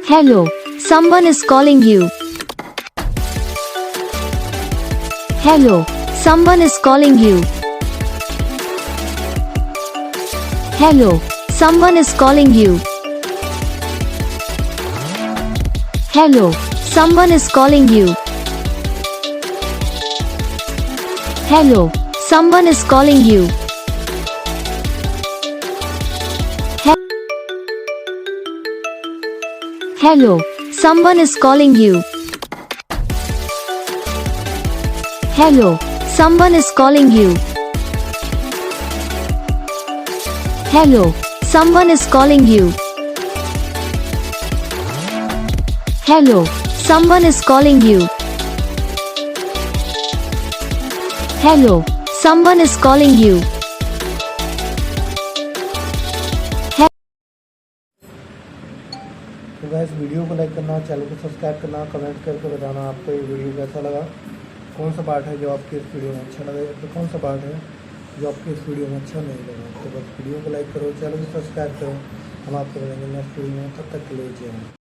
Hello, someone is calling you. Hello, someone is calling you. Hello, someone is calling you. Hello, someone is calling you. Hello, someone is calling you. Hello, someone is calling you. Hello, someone is calling you. Hello, someone is calling you. Hello, someone is calling you. Hello, someone is calling you. तो guys video को like करना, channel को subscribe करना, comment करके बताना आपको ये video कैसा लगा, कौन सा पार्ट है जो आपके इस वीडियो में अच्छा लगा, तो कौन सा पार्ट है जो आपके इस वीडियो में अच्छा नहीं लगा। तो बस वीडियो को लाइक करो, चैनल को सब्सक्राइब करो। हम आपको मिलेंगे नेक्स्ट वीडियो में, तब तक के लिए जय हिंद।